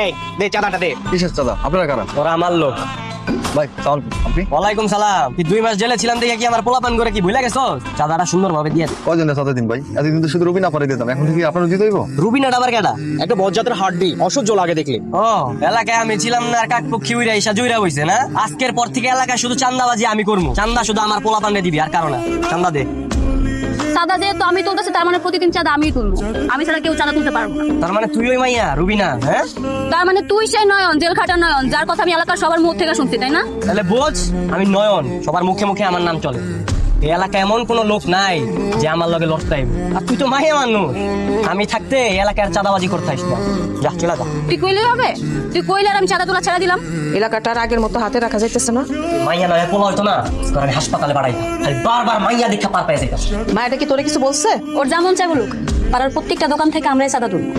এই দে চাঁদাটা দে। কিসের চাঁদা? আপনারা কারা? ওরা আমার লোক। ভাই সালাম। আপনি ওয়ালাইকুম সালাম। তুই 2 মাস জেলে ছিলাম দেখে কি আমার পোলাপান করে কি ভুলে গেছো? চাঁদাটা সুন্দরভাবে দিয়ে দে। কয়জনের চাঁদা দিন ভাই? এতদিন তো শুধু রবিনা পরে দিতাম, এখন থেকে আপনারা দিতে হইব? রুবিনাটা আবার কেডা? একটা বজ্জাতের হাড্ডি, অসহ্য লাগে দেখলে। ও এলাকায় আমি ছিলাম না, আর কাকপক্ষী উইরা ইসা জুইরা হইছে না। আজকের পর থেকে এলাকায় শুধু চান্দাবাজি আমি করবো। চান্দা শুধু আমার পোলাপানে দিবি, আর কারণ না। চান্দা দে। চাঁদা যেহেতু আমি তুলতেছি, তার মানে প্রতিদিন চাঁদা আমিই তুলবো। আমি ছাড়া কেউ চাঁদা তুলতে পারবো না। তার মানে তুই ওই মাইয়া রুবিনা? হ্যাঁ, তার মানে তুই সেই নয়ন, জেল খাটা নয়ন, যার কথা আমি এলাকার সবার মুখ থেকে শুনছি, তাই না? তাহলে বোঝ আমি নয়ন, সবার মুখে মুখে আমার নাম চলে। এই এলাকায় এমন কোন লোক নাই যে আমার লগে লড়তে আইবে। আর তুই তো মাইয়া মানুষ, আমি থাকতে এই এলাকার চাঁদাবাজি করতে আসিস না। যা চলে যা। তুই কইলে হবে? তুই কইলে আর আমি চাঁদা তোলা ছেড়ে দিলাম? এলাকাটার আগের মতো হাতে রাখা যাইতেছে না। মাইয়া নয় পোলা হইতো না, তোর আমি হাসপাতালে বাড়াইতাম। খালি বারবার মাইয়া দেখা পার পেয়ে যাইতাম। মায়েরা কি তোরে কিছু বলছে? ওর যেমন চাই বলুক, পাড়ার প্রত্যেকটা দোকান থেকে আমরাই চাঁদা তুলবো।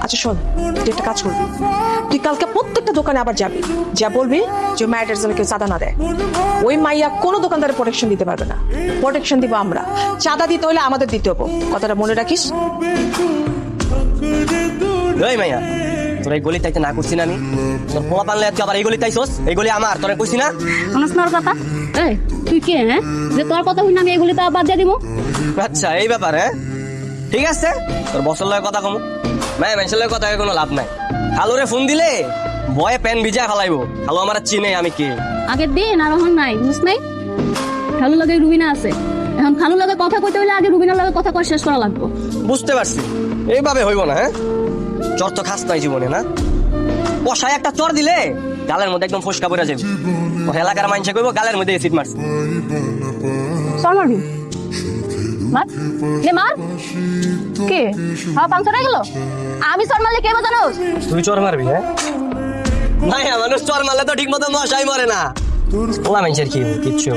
আচ্ছা শোন, তুই একটা কাজ করবি, তুই কালকে প্রত্যেকটা দোকানে আবার যাবি, যা বলবি যে মায়ের জন্য কেউ চাঁদা না দেয়। ওই মাইয়া কোনো দোকানদারের প্রোটেকশন দিতে পারবে না, প্রোটেকশন দিব আমরা। চাঁদা দিতে হলে আমাদের দিতে হবো, কথাটা মনে রাখিস। ওই মাইয়া, তোর এই গলি তাইতে না করছি না আমি? তোর পোলা পানলে তুই আবার এই গলি তাইছস? এই গলি আমার, তোরে কইছি না? শুনছ না ওর কথা? এই তুই কে, হ্যাঁ, যে তোর কথা শুনে আমি এগুলি তো বাদ দিয়ে দিব? আচ্ছা এই ব্যাপার, হ্যাঁ ঠিক আছে। তোর বছর লগে কথা কমু, মাই মানুষের লগে কথা কোনো লাভ নাই। খালুরে ফোন দিলে বয়ে প্যান ভিজা ফেলাইবো। খালু আমার চিনে আমি কে। আগের দিন আর এখন নাই, বুঝছ নাই? খালু লাগে রুবিনা আছে, এখন খালু লাগে কথা কইতে হইলে আগে রুবিনার লাগে কথা কই শেষ করা লাগবে। বুঝতে পারছি, এইভাবে হইব না। হ্যাঁ, চর তো খাস নাই জীবনে না। কষায় একটা চর দিলে গালের মধ্যে একদম ফসকা পড়ে যাবে। ও এলাকার মানুষে কইব গালের মধ্যে এসিড মারছে। চল মারবি, মার লে মার। কে হ্যাঁ পাংচার হয়ে গেল? আমি চর মারলে কে জানোস? তুই চর মারবি? হ্যাঁ, নাই মানুষ চর মারলে তো ঠিক মতো মশাই মরে না। ওলা মানুষের কি কিচ্ছু।